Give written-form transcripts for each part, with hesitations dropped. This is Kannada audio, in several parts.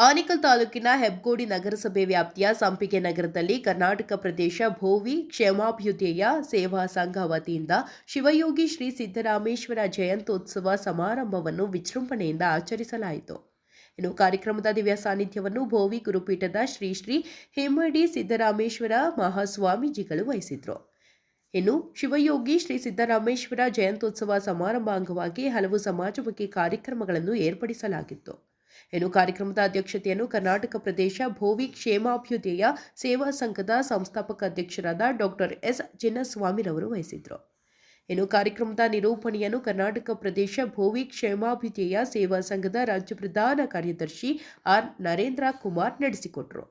ಆನೇಕಲ್ ತಾಲೂಕಿನ ಹೆಬ್ಗೋಡಿ ನಗರಸಭೆ ವ್ಯಾಪ್ತಿಯ ಸಂಪಿಗೆ ನಗರದಲ್ಲಿ ಕರ್ನಾಟಕ ಪ್ರದೇಶ ಭೋವಿ ಕ್ಷೇಮಾಭ್ಯುದಯ ಸೇವಾ ಸಂಘ ವತಿಯಿಂದ ಶಿವಯೋಗಿ ಶ್ರೀ ಸಿದ್ದರಾಮೇಶ್ವರ ಜಯಂತ್ಯೋತ್ಸವ ಸಮಾರಂಭವನ್ನು ವಿಜೃಂಭಣೆಯಿಂದ ಆಚರಿಸಲಾಯಿತು. ಇನ್ನು ಕಾರ್ಯಕ್ರಮದ ದಿವ್ಯ ಸಾನ್ನಿಧ್ಯವನ್ನು ಭೋವಿ ಗುರುಪೀಠದ ಶ್ರೀ ಶ್ರೀ ಹೇಮಡಿ ಸಿದ್ದರಾಮೇಶ್ವರ ಮಹಾಸ್ವಾಮೀಜಿಗಳು ವಹಿಸಿದ್ರು. ಇನ್ನು ಶಿವಯೋಗಿ ಶ್ರೀ ಸಿದ್ದರಾಮೇಶ್ವರ ಜಯಂತ್ಯೋತ್ಸವ ಸಮಾರಂಭ ಅಂಗವಾಗಿ ಹಲವು ಸಮಾಜಮುಖಿ ಕಾರ್ಯಕ್ರಮಗಳನ್ನು ಏರ್ಪಡಿಸಲಾಗಿತ್ತು. ಇನ್ನು ಕಾರ್ಯಕ್ರಮದ ಅಧ್ಯಕ್ಷತೆಯನ್ನು ಕರ್ನಾಟಕ ಪ್ರದೇಶ ಭೋವಿ ಕ್ಷೇಮಾಭ್ಯುದಯ ಸೇವಾ ಸಂಘದ ಸಂಸ್ಥಾಪಕ ಅಧ್ಯಕ್ಷರಾದ ಡಾಕ್ಟರ್ ಎಸ್ ಚಿನ್ನಸ್ವಾಮಿರವರು ವಹಿಸಿದ್ರು. ಇನ್ನು ಕಾರ್ಯಕ್ರಮದ ನಿರೂಪಣೆಯನ್ನು ಕರ್ನಾಟಕ ಪ್ರದೇಶ ಭೋವಿ ಕ್ಷೇಮಾಭ್ಯುದಯ ಸೇವಾ ಸಂಘದ ರಾಜ್ಯ ಪ್ರಧಾನ ಕಾರ್ಯದರ್ಶಿ ಆರ್ ನರೇಂದ್ರ ಕುಮಾರ್ ನಡೆಸಿಕೊಟ್ಟರು.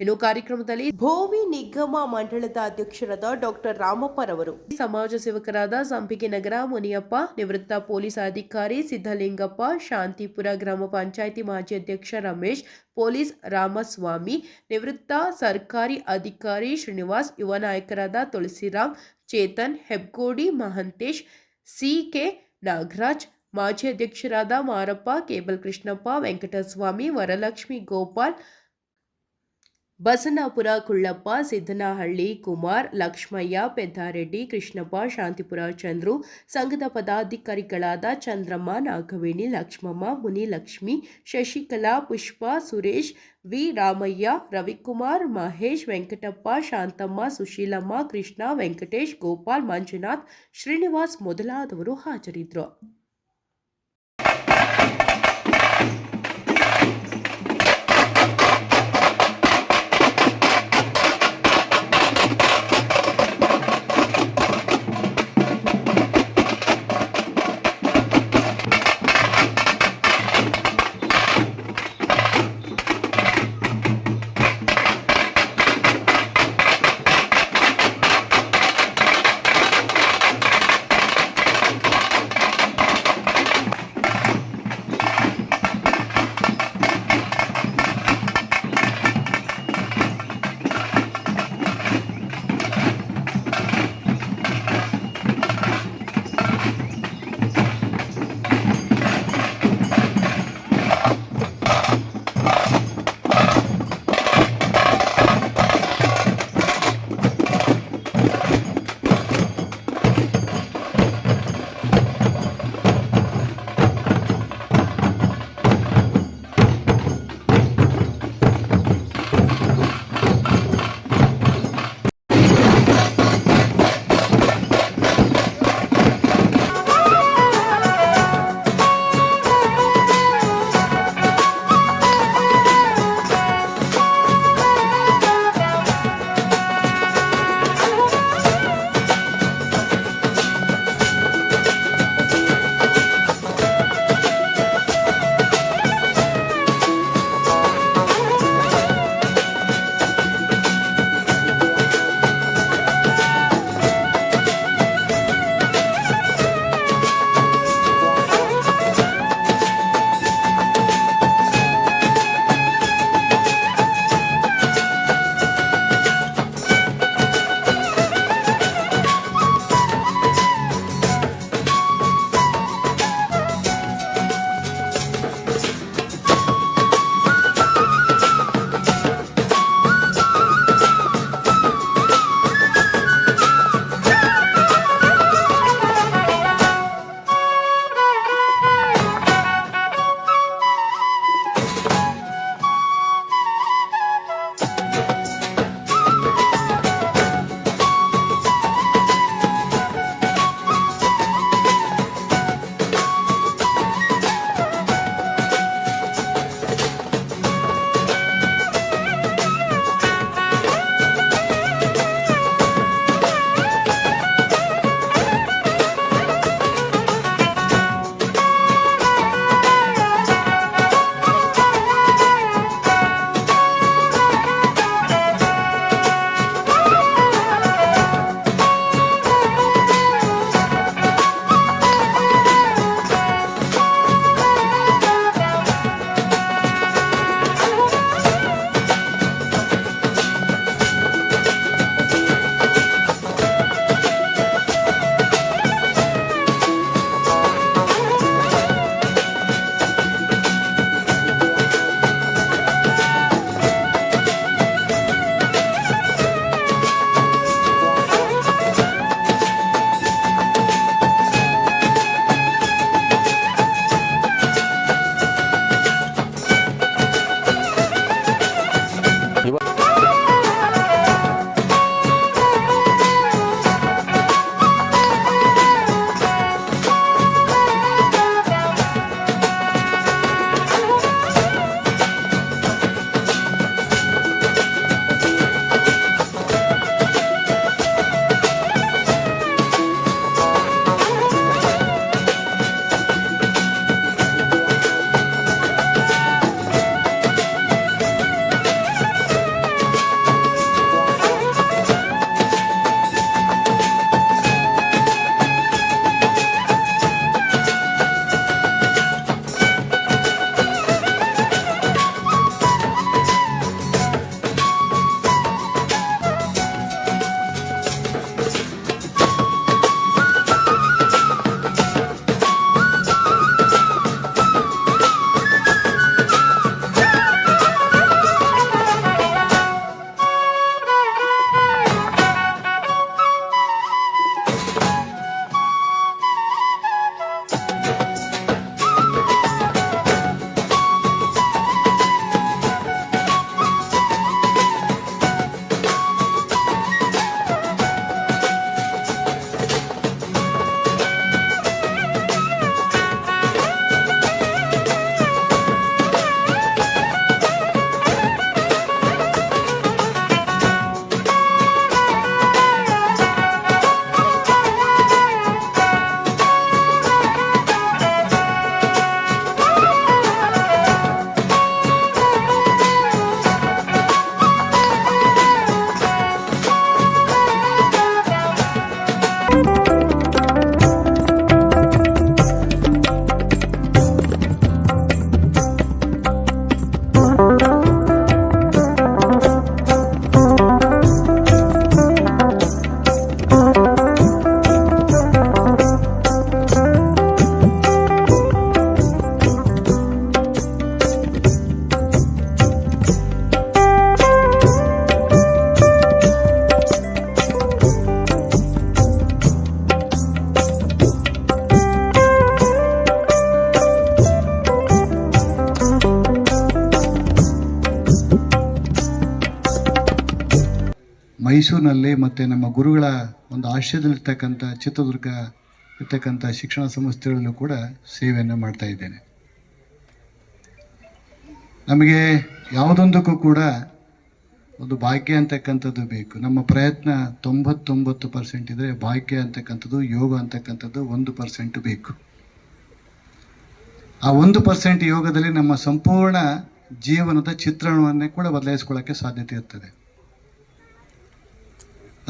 ಇನ್ನು ಕಾರ್ಯಕ್ರಮದಲ್ಲಿ ಭೋವಿ ನಿಗಮ ಮಂಡಳದ ಅಧ್ಯಕ್ಷರಾದ ಡಾಕ್ಟರ್ ರಾಮಪ್ಪರವರು, ಸಮಾಜ ಸೇವಕರಾದ ಸಂಪಿಗೆ ನಗರ ಮುನಿಯಪ್ಪ, ನಿವೃತ್ತ ಪೊಲೀಸ್ ಅಧಿಕಾರಿ ಸಿದ್ದಲಿಂಗಪ್ಪ, ಶಾಂತಿಪುರ ಗ್ರಾಮ ಪಂಚಾಯಿತಿ ಮಾಜಿ ಅಧ್ಯಕ್ಷ ರಮೇಶ್, ಪೊಲೀಸ್ ರಾಮಸ್ವಾಮಿ, ನಿವೃತ್ತ ಸರ್ಕಾರಿ ಅಧಿಕಾರಿ ಶ್ರೀನಿವಾಸ್, ಯುವ ನಾಯಕರಾದ ತುಳಸಿರಾಮ್, ಚೇತನ್, ಹೆಬ್ಗೋಡಿ ಮಹಂತೇಶ್, ಸಿಕೆ ನಾಗರಾಜ್, ಮಾಜಿ ಅಧ್ಯಕ್ಷರಾದ ಮಾರಪ್ಪ, ಕೇಬಲ್ ಕೃಷ್ಣಪ್ಪ, ವೆಂಕಟಸ್ವಾಮಿ, ವರಲಕ್ಷ್ಮಿ ಗೋಪಾಲ್, ಬಸನಾಪುರ ಕುಳ್ಳಪ್ಪ, ಸಿದ್ದನಹಳ್ಳಿ ಕುಮಾರ್, ಲಕ್ಷ್ಮಯ್ಯ, ಪೆದ್ದಾರೆಡ್ಡಿ, ಕೃಷ್ಣಪ್ಪ, ಶಾಂತಿಪುರ ಚಂದ್ರು, ಸಂಘದ ಪದಾಧಿಕಾರಿಗಳಾದ ಚಂದ್ರಮ್ಮ, ನಾಗವೇಣಿ, ಲಕ್ಷ್ಮಮ್ಮ, ಮುನಿಲಕ್ಷ್ಮಿ, ಶಶಿಕಲಾ, ಪುಷ್ಪ, ಸುರೇಶ್, ವಿ ರಾಮಯ್ಯ, ರವಿಕುಮಾರ್, ಮಹೇಶ್, ವೆಂಕಟಪ್ಪ, ಶಾಂತಮ್ಮ, ಸುಶೀಲಮ್ಮ, ಕೃಷ್ಣ, ವೆಂಕಟೇಶ್, ಗೋಪಾಲ್, ಮಂಜುನಾಥ್, ಶ್ರೀನಿವಾಸ್ ಮೊದಲಾದವರು ಹಾಜರಿದ್ದರು. ಮೈಸೂರಿನಲ್ಲಿ ಮತ್ತು ನಮ್ಮ ಗುರುಗಳ ಒಂದು ಆಶ್ರಯದಲ್ಲಿರ್ತಕ್ಕಂಥ ಚಿತ್ರದುರ್ಗ ಇರ್ತಕ್ಕಂಥ ಶಿಕ್ಷಣ ಸಂಸ್ಥೆಗಳಲ್ಲೂ ಕೂಡ ಸೇವೆಯನ್ನು ಮಾಡ್ತಾ ಇದ್ದೇನೆ. ನಮಗೆ ಯಾವುದೊಂದಕ್ಕೂ ಕೂಡ ಒಂದು ಭಾಗ್ಯ ಅಂತಕ್ಕಂಥದ್ದು ಬೇಕು. ನಮ್ಮ ಪ್ರಯತ್ನ 99% ಇದ್ದರೆ ಭಾಗ್ಯ ಅಂತಕ್ಕಂಥದ್ದು, ಯೋಗ ಅಂತಕ್ಕಂಥದ್ದು 1% ಬೇಕು. ಆ 1% ಯೋಗದಲ್ಲಿ ನಮ್ಮ ಸಂಪೂರ್ಣ ಜೀವನದ ಚಿತ್ರಣವನ್ನೇ ಕೂಡ ಬದಲಾಯಿಸ್ಕೊಳ್ಳೋಕ್ಕೆ ಸಾಧ್ಯತೆ ಇರ್ತದೆ.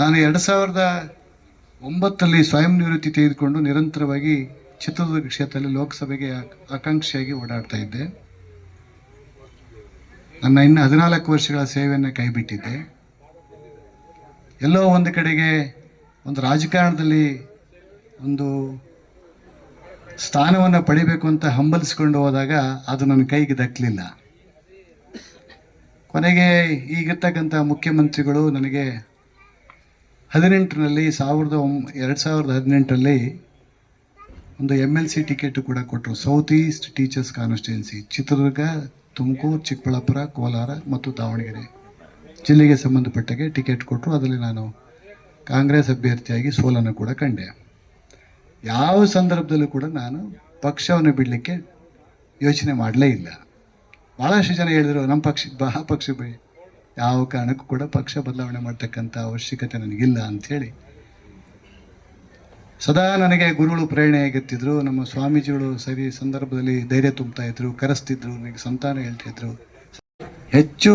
ನಾನು 2009 ಸ್ವಯಂ ನಿವೃತ್ತಿ ತೆಗೆದುಕೊಂಡು ನಿರಂತರವಾಗಿ ಚಿತ್ರದುರ್ಗ ಕ್ಷೇತ್ರದಲ್ಲಿ ಲೋಕಸಭೆಗೆ ಆಕಾಂಕ್ಷಿಯಾಗಿ ಓಡಾಡ್ತಾ ಇದ್ದೆ. ನನ್ನ ಇನ್ನು 14 ವರ್ಷಗಳ ಸೇವೆಯನ್ನು ಕೈಬಿಟ್ಟಿದ್ದೆ. ಎಲ್ಲೋ ಒಂದು ಕಡೆಗೆ ಒಂದು ರಾಜಕಾರಣದಲ್ಲಿ ಒಂದು ಸ್ಥಾನವನ್ನು ಪಡಿಬೇಕು ಅಂತ ಹಂಬಲಿಸ್ಕೊಂಡು ಹೋದಾಗ ಅದು ನನ್ನ ಕೈಗೆ ದಕ್ಕಲಿಲ್ಲ. ಕೊನೆಗೆ ಈಗಿರ್ತಕ್ಕಂಥ ಮುಖ್ಯಮಂತ್ರಿಗಳು ನನಗೆ 2018ರಲ್ಲಿ ಒಂದು MLC ಟಿಕೆಟ್ ಕೂಡ ಕೊಟ್ಟರು. South east teachers constituency, Chitradurga, Tumakuru, Chikkaballapura, Kolar ಮತ್ತು ದಾವಣಗೆರೆ ಜಿಲ್ಲೆಗೆ ಸಂಬಂಧಪಟ್ಟಾಗೆ ಟಿಕೆಟ್ ಕೊಟ್ಟರು. ಅದರಲ್ಲಿ ನಾನು ಕಾಂಗ್ರೆಸ್ ಅಭ್ಯರ್ಥಿಯಾಗಿ ಸೋಲನ್ನು ಕೂಡ ಕಂಡೆ. ಯಾವ ಸಂದರ್ಭದಲ್ಲೂ ಕೂಡ ನಾನು ಪಕ್ಷವನ್ನು ಬಿಡಲಿಕ್ಕೆ ಯೋಚನೆ ಮಾಡಲೇ ಇಲ್ಲ. ಭಾಳಷ್ಟು ಜನ ಹೇಳಿದರು ನಮ್ಮ ಪಕ್ಷ ಯಾವ ಕಾರಣಕ್ಕೂ ಕೂಡ ಪಕ್ಷ ಬದಲಾವಣೆ ಮಾಡ್ತಕ್ಕಂಥ ಅವಶ್ಯಕತೆ ನನಗಿಲ್ಲ ಅಂಥೇಳಿ ಸದಾ ನನಗೆ ಗುರುಗಳು ಪ್ರೇರಣೆಯಾಗುತ್ತಿದ್ದರು. ನಮ್ಮ ಸ್ವಾಮೀಜಿಗಳು ಸರಿ ಸಂದರ್ಭದಲ್ಲಿ ಧೈರ್ಯ ತುಂಬ್ತಾ ಇದ್ರು, ಕರೆಸ್ತಿದ್ರು, ನನಗೆ ಸಂತಾನ ಹೇಳ್ತಿದ್ರು. ಹೆಚ್ಚು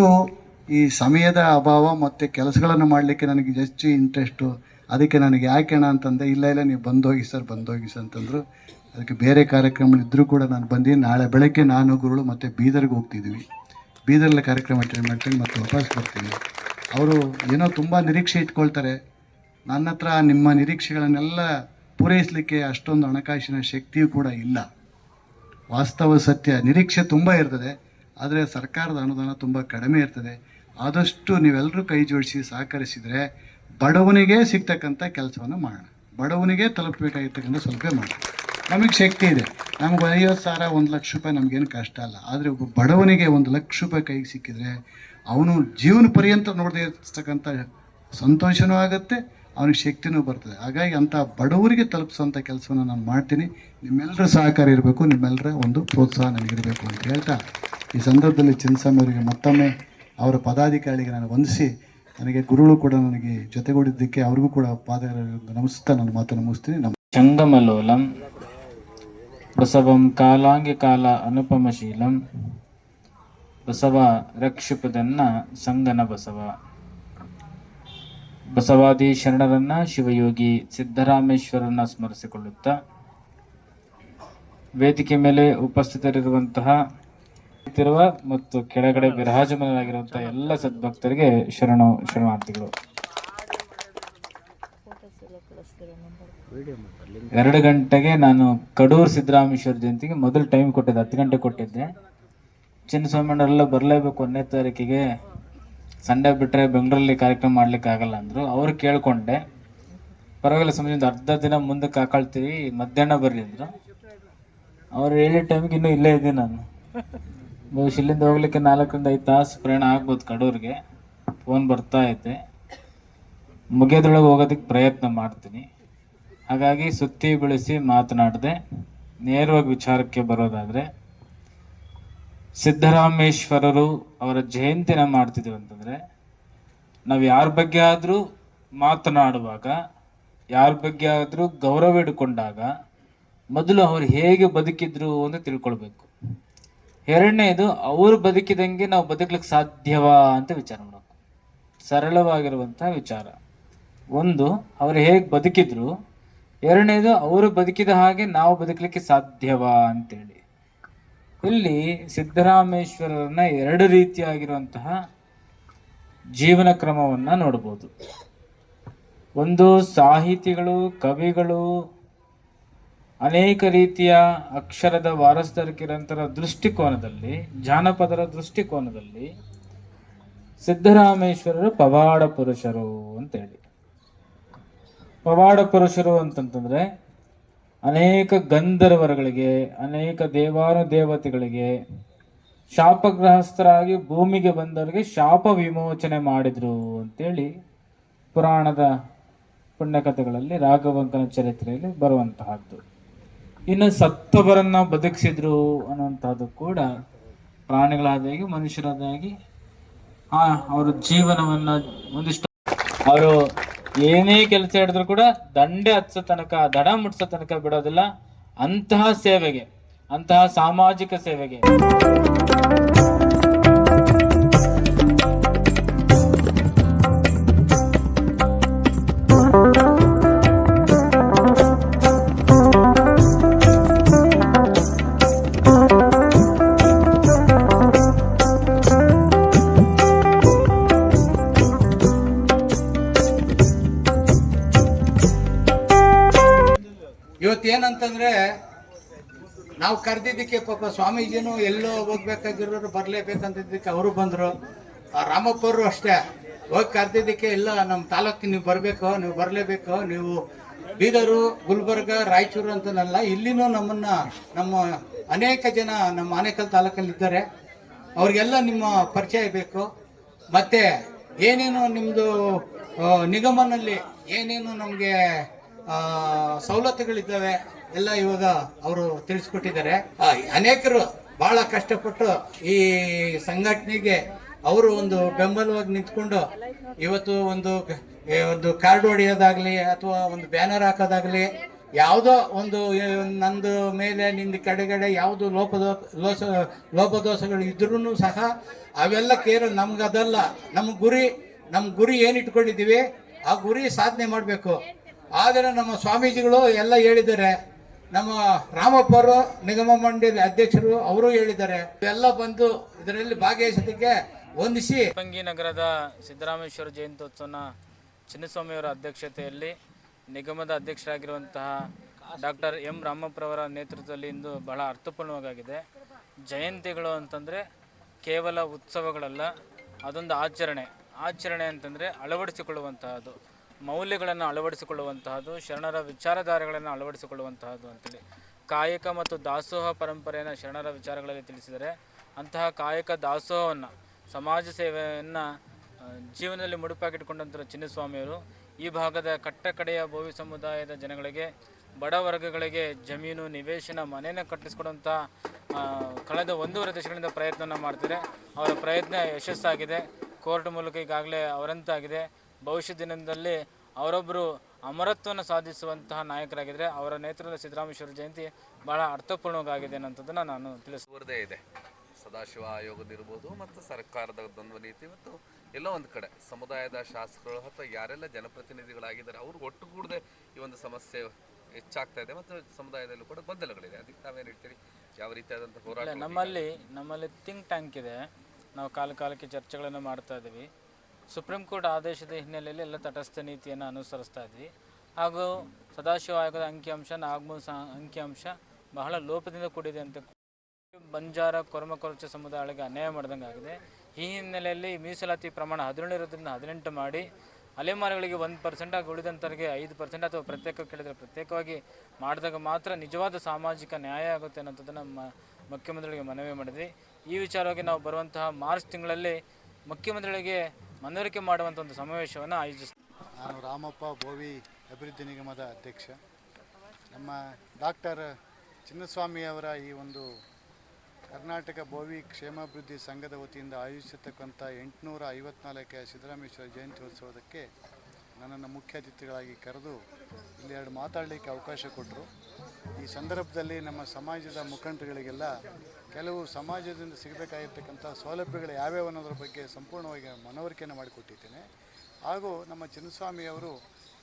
ಈ ಸಮಯದ ಅಭಾವ ಮತ್ತು ಕೆಲಸಗಳನ್ನು ಮಾಡಲಿಕ್ಕೆ ನನಗೆ ಹೆಚ್ಚು ಇಂಟ್ರೆಸ್ಟು. ಅದಕ್ಕೆ ನನಗೆ ಯಾಕೆ ಅಂತಂದೆ, ಇಲ್ಲ ನೀವು ಬಂದೋಗಿ ಸರ್ ಅಂತಂದರು. ಅದಕ್ಕೆ ಬೇರೆ ಕಾರ್ಯಕ್ರಮಗಳಿದ್ದರೂ ಕೂಡ ನಾನು ಬಂದು ನಾಳೆ ಬೆಳಗ್ಗೆ ನಾನು ಗುರುಗಳು ಮತ್ತು ಬೀದರ್ಗೆ ಹೋಗ್ತಿದ್ವಿ. ಬೀದರಲ್ಲಿ ಕಾರ್ಯಕ್ರಮ ಅಟೆಂಡ್ ಮಾಡ್ತೀನಿ ಮತ್ತು ವಾಪಸ್ ಬರ್ತೀನಿ. ಅವರು ಏನೋ ತುಂಬ ನಿರೀಕ್ಷೆ ಇಟ್ಕೊಳ್ತಾರೆ. ನನ್ನ ಹತ್ರ ನಿಮ್ಮ ನಿರೀಕ್ಷೆಗಳನ್ನೆಲ್ಲ ಪೂರೈಸಲಿಕ್ಕೆ ಅಷ್ಟೊಂದು ಹಣಕಾಸಿನ ಶಕ್ತಿಯೂ ಕೂಡ ಇಲ್ಲ. ವಾಸ್ತವ ಸತ್ಯ, ನಿರೀಕ್ಷೆ ತುಂಬ ಇರ್ತದೆ, ಆದರೆ ಸರ್ಕಾರದ ಅನುದಾನ ತುಂಬ ಕಡಿಮೆ ಇರ್ತದೆ. ಆದಷ್ಟು ನೀವೆಲ್ಲರೂ ಕೈ ಜೋಡಿಸಿ ಸಹಕರಿಸಿದರೆ ಬಡವನಿಗೆ ಸಿಗ್ತಕ್ಕಂಥ ಕೆಲಸವನ್ನು ಮಾಡೋಣ. ಬಡವನಿಗೆ ತಲುಪಬೇಕಾಗಿರ್ತಕ್ಕಂಥ ಸ್ವಲ್ಪ ಮಾಡೋಣ. ನಮಗೆ ಶಕ್ತಿ ಇದೆ. ನಮ್ಗೆ 50,000 1 ಲಕ್ಷ ರೂಪಾಯಿ ನಮಗೇನು ಕಷ್ಟ ಅಲ್ಲ. ಆದರೆ ಒಬ್ಬ ಬಡವನಿಗೆ 1 ಲಕ್ಷ ರೂಪಾಯಿ ಕೈಗೆ ಸಿಕ್ಕಿದರೆ ಅವನು ಜೀವನ ಪರ್ಯಂತ ನೋಡದೇ ಇರ್ತಕ್ಕಂಥ ಸಂತೋಷನೂ ಆಗುತ್ತೆ, ಅವನಿಗೆ ಶಕ್ತಿನೂ ಬರ್ತದೆ. ಹಾಗಾಗಿ ಅಂಥ ಬಡವರಿಗೆ ತಲುಪಿಸೋಂಥ ಕೆಲಸವನ್ನು ನಾನು ಮಾಡ್ತೀನಿ. ನಿಮ್ಮೆಲ್ಲರ ಸಹಕಾರ ಇರಬೇಕು, ನಿಮ್ಮೆಲ್ಲರ ಒಂದು ಪ್ರೋತ್ಸಾಹ ನನಗಿರಬೇಕು ಅಂತ ಹೇಳ್ತಾ ಈ ಸಂದರ್ಭದಲ್ಲಿ ಚಿನ್ನಸ್ವಾಮಿ ಅವರಿಗೆ ಮತ್ತೊಮ್ಮೆ ಅವರ ಪದಾಧಿಕಾರಿಗೆ ನಾನು ವಂದಿಸಿ, ನನಗೆ ಗುರುಗಳು ಕೂಡ ನನಗೆ ಜೊತೆಗೂಡಿದ್ದಕ್ಕೆ ಅವ್ರಿಗೂ ಕೂಡ ನಮಸ್ತಾ ನನ್ನ ಮಾತನ್ನು ಮುಗಿಸ್ತೀನಿ. ಚಂಗಮಲೋಲಂ ಬಸವಂ ಕಾಲಾಂಗಿ ಕಾಲ ಅನುಪಮಶೀಲಂ ಬಸವ ರಕ್ಷಿಪದನ್ನ ಸಂಗನ ಬಸವ. ಬಸವಾದಿ ಶರಣರನ್ನ ಶಿವಯೋಗಿ ಸಿದ್ದರಾಮೇಶ್ವರನ್ನ ಸ್ಮರಿಸಿಕೊಳ್ಳುತ್ತಾ ವೇದಿಕೆ ಮೇಲೆ ಉಪಸ್ಥಿತರಿರುವಂತಹ ಮತ್ತು ಕೆಳಗಡೆ ವಿರಾಜಮಾನರಾಗಿರುವಂತಹ ಎಲ್ಲ ಸದ್ಭಕ್ತರಿಗೆ ಶರಣಾರ್ಥಿಗಳು. 2 ಗಂಟೆಗೆ ನಾನು ಕಡೂರು ಸಿದ್ದರಾಮೇಶ್ವರ ಜಯಂತಿಗೆ ಮೊದಲು ಟೈಮ್ ಕೊಟ್ಟಿದ್ದೆ, 10 ಗಂಟೆ ಕೊಟ್ಟಿದ್ದೆ. ಚಿನ್ನಸ್ವಾಮಿಯವರೆಲ್ಲ ಬರಲೇಬೇಕು 1ನೇ ತಾರೀಕಿಗೆ, ಸಂಡೇ ಬಿಟ್ಟರೆ ಬೆಂಗಳೂರಲ್ಲಿ ಕಾರ್ಯಕ್ರಮ ಮಾಡ್ಲಿಕ್ಕೆ ಆಗಲ್ಲ ಅಂದರು. ಅವ್ರು ಕೇಳ್ಕೊಂಡೆ, ಪರವಾಗಿಲ್ಲ ಸಮಯದಿಂದ ಅರ್ಧ ದಿನ ಮುಂದಕ್ಕೆ ಹಾಕೊಳ್ತೀವಿ, ಮಧ್ಯಾಹ್ನ ಬರ್ರಿ ಅಂದರು. ಅವ್ರು ಹೇಳೋ ಟೈಮಿಗೆ ಇನ್ನೂ ಇಲ್ಲೇ ಇದ್ದೀನಿ ನಾನು. ಬಹುಶಃ ಇಲ್ಲಿಂದ ಹೋಗ್ಲಿಕ್ಕೆ 4 ರಿಂದ 5 ತಾಸು ಪ್ರಯಾಣ ಆಗ್ಬೋದು ಕಡೂರಿಗೆ. ಫೋನ್ ಬರ್ತಾ ಐತೆ, ಮುಗಿಯೋದ್ರೊಳಗೆ ಹೋಗೋದಕ್ಕೆ ಪ್ರಯತ್ನ ಮಾಡ್ತೀನಿ. ಹಾಗಾಗಿ ಸುತ್ತಿ ಬೆಳೆಸಿ ಮಾತನಾಡದೆ ನೇರವಾಗಿ ವಿಚಾರಕ್ಕೆ ಬರೋದಾದರೆ, ಸಿದ್ದರಾಮೇಶ್ವರರು ಅವರ ಜಯಂತಿನ ಮಾಡ್ತಿದ್ದೀವಿ ಅಂತಂದರೆ, ನಾವು ಯಾರ ಬಗ್ಗೆ ಆದರೂ ಮಾತನಾಡುವಾಗ, ಯಾರ ಬಗ್ಗೆ ಆದರೂ ಗೌರವ ಇಟ್ಕೊಂಡಾಗ ಮೊದಲು ಅವ್ರು ಹೇಗೆ ಬದುಕಿದ್ರು ಅಂತ ತಿಳ್ಕೊಳ್ಬೇಕು. ಎರಡನೇದು, ಅವರು ಬದುಕಿದಂಗೆ ನಾವು ಬದುಕಲಿಕ್ಕೆ ಸಾಧ್ಯವಾ ಅಂತ ವಿಚಾರ ಮಾಡಬೇಕು. ಸರಳವಾಗಿರುವಂತಹ ವಿಚಾರ. ಒಂದು, ಅವರು ಹೇಗೆ ಬದುಕಿದ್ರು, ಎರಡನೇದು ಅವರು ಬದುಕಿದ ಹಾಗೆ ನಾವು ಬದುಕಲಿಕ್ಕೆ ಸಾಧ್ಯವಾ ಅಂತೇಳಿ. ಇಲ್ಲಿ ಸಿದ್ದರಾಮೇಶ್ವರರನ್ನ 2 ರೀತಿಯಾಗಿರುವಂತಹ ಜೀವನ ಕ್ರಮವನ್ನ ನೋಡ್ಬೋದು. ಒಂದು, ಸಾಹಿತಿಗಳು, ಕವಿಗಳು, ಅನೇಕ ರೀತಿಯ ಅಕ್ಷರದ ವಾರಸದಾರಿಕೆರಂತರ ದೃಷ್ಟಿಕೋನದಲ್ಲಿ, ಜಾನಪದರ ದೃಷ್ಟಿಕೋನದಲ್ಲಿ ಸಿದ್ದರಾಮೇಶ್ವರರು ಪವಾಡ ಪುರುಷರು ಅಂತೇಳಿ. ಪವಾಡ ಪುರುಷರು ಅಂತಂತಂದ್ರೆ ಅನೇಕ ಗಂಧರ್ವರುಗಳಿಗೆ, ಅನೇಕ ದೇವಾನುದೇವತೆಗಳಿಗೆ ಶಾಪಗ್ರಹಸ್ಥರಾಗಿ ಭೂಮಿಗೆ ಬಂದವರಿಗೆ ಶಾಪ ವಿಮೋಚನೆ ಮಾಡಿದ್ರು ಅಂತೇಳಿ ಪುರಾಣದ ಪುಣ್ಯಕಥೆಗಳಲ್ಲಿ ರಾಘವಂಕನ ಚರಿತ್ರೆಯಲ್ಲಿ ಬರುವಂತಹದ್ದು. ಇನ್ನು ಸತ್ತವರನ್ನ ಬದುಕಿಸಿದ್ರು ಅನ್ನುವಂಥದ್ದು ಕೂಡ ಪ್ರಾಣಿಗಳಾದಾಗಿ ಮನುಷ್ಯರಾದಾಗಿ ಅವರ ಜೀವನವನ್ನ ಒಂದಿಷ್ಟು ಅವರು ಏನೇ ಕೆಲಸ ಹಿಡಿದ್ರು ಕೂಡ ದಂಡೆ ಹಚ್ಚೋ ತನಕ, ದಡ ಮುಟ್ಸೋ ತನಕ ಬಿಡೋದಿಲ್ಲ. ಅಂತಹ ಸೇವೆಗೆ, ಅಂತಹ ಸಾಮಾಜಿಕ ಸೇವೆಗೆ ಇವತ್ತೇನಂತಂದ್ರೆ ನಾವು ಕರೆದಿದ್ದಕ್ಕೆ ಪಾಪ ಸ್ವಾಮೀಜಿನೂ ಎಲ್ಲೋ ಹೋಗ್ಬೇಕಾಗಿರೋರು ಬರ್ಲೇಬೇಕಂತಿದ್ದಕ್ಕೆ ಅವರು ಬಂದರು. ರಾಮಪ್ಪವರು ಅಷ್ಟೇ ಹೋಗಿ ಕರೆದಿದ್ದಕ್ಕೆ ಇಲ್ಲ ನಮ್ಮ ತಾಲೂಕಿಗೆ ನೀವು ಬರಬೇಕು, ನೀವು ಬರಲೇಬೇಕು, ನೀವು ಬೀದರು, ಗುಲ್ಬರ್ಗ, ರಾಯಚೂರು ಅಂತನಲ್ಲ, ಇಲ್ಲಿನೂ ನಮ್ಮ ಅನೇಕ ಜನ ನಮ್ಮ ಆನೇಕಲ್ ತಾಲೂಕಲ್ಲಿ ಇದ್ದಾರೆ. ಅವ್ರಿಗೆಲ್ಲ ನಿಮ್ಮ ಪರಿಚಯ ಬೇಕು. ಮತ್ತೆ ಏನೇನು ನಿಮ್ಮದು ನಿಗಮನಲ್ಲಿ ಏನೇನು ನಮಗೆ ಸವಲತ್ತುಗಳಿದ್ದಾವೆ ಎಲ್ಲ ಇವಾಗ ಅವರು ತಿಳಿಸ್ಕೊಟ್ಟಿದ್ದಾರೆ. ಅನೇಕರು ಬಹಳ ಕಷ್ಟಪಟ್ಟು ಈ ಸಂಘಟನೆಗೆ ಅವರು ಒಂದು ಬೆಂಬಲವಾಗಿ ನಿಂತ್ಕೊಂಡು ಇವತ್ತು ಒಂದು ಕಾರ್ಡ್ ಹೊಡೆಯೋದಾಗ್ಲಿ ಅಥವಾ ಒಂದು ಬ್ಯಾನರ್ ಹಾಕೋದಾಗ್ಲಿ, ಯಾವುದೋ ಒಂದು ನಂದು ಮೇಲೆ ನಿಂದು ಕಡೆಗಡೆ ಯಾವುದು ಲೋಪದೋಷಗಳು ಇದ್ರೂ ಸಹ ಅವೆಲ್ಲ ಕೇರ್ ನಮ್ಗದಲ್ಲ. ನಮ್ಮ ಗುರಿ ಏನು ಇಟ್ಕೊಂಡಿದ್ದೀವಿ ಆ ಗುರಿ ಸಾಧನೆ ಮಾಡಬೇಕು. ಆದರೆ ನಮ್ಮ ಸ್ವಾಮೀಜಿಗಳು ಎಲ್ಲ ಹೇಳಿದ್ದಾರೆ, ನಮ್ಮ ರಾಮಪ್ಪರು ನಿಗಮ ಮಂಡಳಿ ಅಧ್ಯಕ್ಷರು ಅವರು ಹೇಳಿದ್ದಾರೆ. ಎಲ್ಲ ಬಂದು ಇದರಲ್ಲಿ ಭಾಗವಹಿಸೋದಕ್ಕೆ ಹೊಂದಿಸಿ ಸಂಪಂಗಿ ನಗರದ ಸಿದ್ದರಾಮೇಶ್ವರ ಜಯಂತ್ಯೋತ್ಸವನ ಚಿನ್ನಸ್ವಾಮಿಯವರ ಅಧ್ಯಕ್ಷತೆಯಲ್ಲಿ ನಿಗಮದ ಅಧ್ಯಕ್ಷರಾಗಿರುವಂತಹ ಡಾಕ್ಟರ್ ಎಂ ರಾಮಪ್ಪರವರ ನೇತೃತ್ವದಲ್ಲಿ ಇಂದು ಬಹಳ ಅರ್ಥಪೂರ್ಣವಾಗಿದೆ. ಜಯಂತಿಗಳು ಅಂತಂದರೆ ಕೇವಲ ಉತ್ಸವಗಳಲ್ಲ, ಅದೊಂದು ಆಚರಣೆ ಅಂತಂದರೆ ಅಳವಡಿಸಿಕೊಳ್ಳುವಂತಹದ್ದು, ಮೌಲ್ಯಗಳನ್ನು ಅಳವಡಿಸಿಕೊಳ್ಳುವಂತಹದ್ದು, ಶರಣರ ವಿಚಾರಧಾರೆಗಳನ್ನು ಅಳವಡಿಸಿಕೊಳ್ಳುವಂತಹದ್ದು ಅಂತೇಳಿ ಕಾಯಕ ಮತ್ತು ದಾಸೋಹ ಪರಂಪರೆಯನ್ನು ಶರಣರ ವಿಚಾರಗಳಲ್ಲಿ ತಿಳಿಸಿದರೆ, ಅಂತಹ ಕಾಯಕ ದಾಸೋಹವನ್ನು, ಸಮಾಜ ಸೇವೆಯನ್ನು ಜೀವನದಲ್ಲಿ ಮುಡುಪಾಗಿಟ್ಟುಕೊಂಡಂಥ ಚಿನ್ನಸ್ವಾಮಿಯವರು ಈ ಭಾಗದ ಕಟ್ಟಕಡೆಯ ಬೋವಿ ಸಮುದಾಯದ ಜನಗಳಿಗೆ, ಬಡ ವರ್ಗಗಳಿಗೆ ಜಮೀನು, ನಿವೇಶನ, ಮನೆಯನ್ನು ಕಟ್ಟಿಸ್ಕೊಡುವಂಥ ಕಳೆದ 1.5 ದಶಕಗಳಿಂದ ಪ್ರಯತ್ನ ಮಾಡ್ತಾರೆ. ಅವರ ಪ್ರಯತ್ನ ಯಶಸ್ಸಾಗಿದೆ. ಕೋರ್ಟ್ ಮೂಲಕ ಈಗಾಗಲೇ ಅವರಂತಾಗಿದೆ. ಭವಿಷ್ಯ ದಿನದಲ್ಲಿ ಅವರೊಬ್ಬರು ಅಮರತ್ವವನ್ನು ಸಾಧಿಸುವಂತಹ ನಾಯಕರಾಗಿದ್ದರೆ ಅವರ ನೇತೃತ್ವದ ಸಿದ್ದರಾಮೇಶ್ವರ ಜಯಂತಿ ಬಹಳ ಅರ್ಥಪೂರ್ಣವಾಗಿದೆ ಅನ್ನೋಂಥದ್ದನ್ನು ನಾನು ತಿಳಿಸುವುದೇ ಇದೆ. ಸದಾಶಿವ ಆಯೋಗದಿರ್ಬೋದು ಮತ್ತು ಸರ್ಕಾರದ ದ್ವಂದ್ವ ನೀತಿ ಮತ್ತು ಎಲ್ಲೋ ಒಂದು ಕಡೆ ಸಮುದಾಯದ ಶಾಸಕರು ಅಥವಾ ಯಾರೆಲ್ಲ ಜನಪ್ರತಿನಿಧಿಗಳಾಗಿದ್ದಾರೆ ಅವರು ಒಟ್ಟುಗೂಡದೆ ಈ ಒಂದು ಸಮಸ್ಯೆ ಹೆಚ್ಚಾಗ್ತಾ ಇದೆ ಮತ್ತು ಸಮುದಾಯದಲ್ಲೂ ಕೂಡ ಗೊಂದಲಗಳಿದೆ. ಅದಕ್ಕೆ ತಾವೇನು ಹೇಳ್ತೀರಿ? ಯಾವ ರೀತಿಯಾದಂಥ ಹೋರಾಟ? ನಮ್ಮಲ್ಲಿ ಥಿಂಕ್ ಟ್ಯಾಂಕ್ ಇದೆ. ನಾವು ಕಾಲಕ್ಕೆ ಚರ್ಚೆಗಳನ್ನು ಮಾಡ್ತಾ ಇದ್ದೀವಿ. ಸುಪ್ರೀಂ ಕೋರ್ಟ್ ಆದೇಶದ ಹಿನ್ನೆಲೆಯಲ್ಲಿ ಎಲ್ಲ ತಟಸ್ಥ ನೀತಿಯನ್ನು ಅನುಸರಿಸ್ತಾ ಇದ್ವಿ. ಹಾಗೂ ಸದಾಶಿವ ಆಯೋಗದ ಅಂಕಿಅಂಶ, ನಾಗಮೂಲ ಅಂಕಿಅಂಶ ಬಹಳ ಲೋಪದಿಂದ ಕೂಡಿದೆ ಅಂತ ಬಂಜಾರ, ಕೊರಮಕೊರಚ ಸಮುದಾಯಗಳಿಗೆ ಅನ್ಯಾಯ ಮಾಡಿದಂಗೆ ಆಗಿದೆ. ಈ ಹಿನ್ನೆಲೆಯಲ್ಲಿ ಮೀಸಲಾತಿ ಪ್ರಮಾಣ 17 ಇರೋದ್ರಿಂದ 18 ಮಾಡಿ, ಅಲೆಮಾರಿಗಳಿಗೆ 1% ಆಗಿ ಉಳಿದಂಥವ್ರಿಗೆ 5% ಅಥವಾ ಪ್ರತ್ಯೇಕ ಕೇಳಿದರೆ ಪ್ರತ್ಯೇಕವಾಗಿ ಮಾಡಿದಾಗ ಮಾತ್ರ ನಿಜವಾದ ಸಾಮಾಜಿಕ ನ್ಯಾಯ ಆಗುತ್ತೆ ಅನ್ನೋಂಥದ್ದನ್ನು ಮುಖ್ಯಮಂತ್ರಿಗಳಿಗೆ ಮನವಿ ಮಾಡಿದ್ವಿ. ಈ ವಿಚಾರವಾಗಿ ನಾವು ಬರುವಂತಹ ಮಾರ್ಚ್ ತಿಂಗಳಲ್ಲಿ ಮುಖ್ಯಮಂತ್ರಿಗಳಿಗೆ ಮನವರಿಕೆ ಮಾಡುವಂಥ ಒಂದು ಸಮಾವೇಶವನ್ನು ಆಯೋಜಿಸ್ತೀವಿ. ನಾನು ರಾಮಪ್ಪ ಬೋವಿ ಅಭಿವೃದ್ಧಿ ನಿಗಮದ ಅಧ್ಯಕ್ಷ. ನಮ್ಮ ಡಾಕ್ಟರ್ ಚಿನ್ನಸ್ವಾಮಿಯವರ ಈ ಒಂದು ಕರ್ನಾಟಕ ಬೋವಿ ಕ್ಷೇಮಾಭಿವೃದ್ಧಿ ಸಂಘದ ವತಿಯಿಂದ ಆಯೋಜಿಸತಕ್ಕಂಥ 854ನೇ ಸಿದ್ದರಾಮೇಶ್ವರ ಜಯಂತ್ಯೋತ್ಸವಕ್ಕೆ ನನ್ನನ್ನು ಮುಖ್ಯ ಅತಿಥಿಗಳಾಗಿ ಕರೆದು ಇಲ್ಲಿ 2 ಮಾತಾಡಲಿಕ್ಕೆ ಅವಕಾಶ ಕೊಟ್ಟರು. ಈ ಸಂದರ್ಭದಲ್ಲಿ ನಮ್ಮ ಸಮಾಜದ ಮುಖಂಡರುಗಳಿಗೆಲ್ಲ ಕೆಲವು ಸಮಾಜದಿಂದ ಸಿಗಬೇಕಾಗಿರ್ತಕ್ಕಂಥ ಸೌಲಭ್ಯಗಳು ಯಾವ್ಯಾವ ಅನ್ನೋದ್ರ ಬಗ್ಗೆ ಸಂಪೂರ್ಣವಾಗಿ ಮನವರಿಕೆಯನ್ನು ಮಾಡಿಕೊಟ್ಟಿದ್ದೇನೆ. ಹಾಗೂ ನಮ್ಮ ಚಿನ್ನಸ್ವಾಮಿಯವರು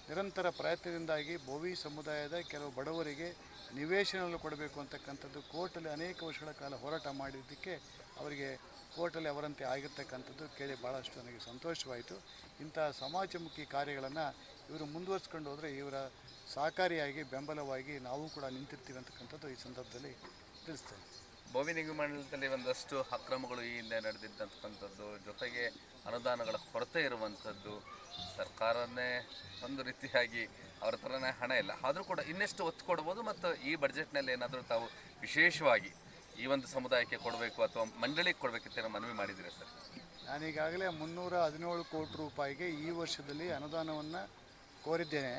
ನಿರಂತರ ಪ್ರಯತ್ನದಿಂದಾಗಿ ಬೋವಿ ಸಮುದಾಯದ ಕೆಲವು ಬಡವರಿಗೆ ನಿವೇಶನಗಳು ಕೊಡಬೇಕು ಅಂತಕ್ಕಂಥದ್ದು ಕೋರ್ಟಲ್ಲಿ ಅನೇಕ ವರ್ಷಗಳ ಕಾಲ ಹೋರಾಟ ಮಾಡಿದ್ದಕ್ಕೆ ಅವರಿಗೆ ಕೋರ್ಟಲ್ಲಿ ಅವರಂತೆ ಆಗಿರ್ತಕ್ಕಂಥದ್ದು ಕೇಳಿ ಭಾಳಷ್ಟು ನನಗೆ ಸಂತೋಷವಾಯಿತು. ಇಂಥ ಸಮಾಜಮುಖಿ ಕಾರ್ಯಗಳನ್ನು ಇವರು ಮುಂದುವರಿಸ್ಕೊಂಡು ಹೋದರೆ ಇವರ ಸಹಕಾರಿಯಾಗಿ ಬೆಂಬಲವಾಗಿ ನಾವು ಕೂಡ ನಿಂತಿರ್ತೀವಿ ಅಂತಕ್ಕಂಥದ್ದು ಈ ಸಂದರ್ಭದಲ್ಲಿ ತಿಳಿಸ್ತೇನೆ. ಬೋವಿ ನಿಗಮ ಮಂಡಲದಲ್ಲಿ ಒಂದಷ್ಟು ಅಕ್ರಮಗಳು ಈ ಹಿಂದೆ ನಡೆದಿದ್ದಂಥದ್ದು, ಜೊತೆಗೆ ಅನುದಾನಗಳ ಕೊರತೆ ಇರುವಂಥದ್ದು, ಸರ್ಕಾರನೇ ಒಂದು ರೀತಿಯಾಗಿ ಅವರ ಥರನೇ ಹಣ ಇಲ್ಲ, ಆದರೂ ಕೂಡ ಇನ್ನೆಷ್ಟು ಒತ್ತು ಕೊಡ್ಬೋದು ಮತ್ತು ಈ ಬಡ್ಜೆಟ್ನಲ್ಲಿ ಏನಾದರೂ ತಾವು ವಿಶೇಷವಾಗಿ ಈ ಒಂದು ಸಮುದಾಯಕ್ಕೆ ಕೊಡಬೇಕು ಅಥವಾ ಮಂಡಳಿಗೆ ಕೊಡಬೇಕಿತ್ತು ಮನವಿ ಮಾಡಿದ್ದೀರಾ ಸರ್? ನಾನೀಗಾಗಲೇ 317 ಕೋಟಿ ರೂಪಾಯಿಗೆ ಈ ವರ್ಷದಲ್ಲಿ ಅನುದಾನವನ್ನು ಕೋರಿದ್ದೇನೆ.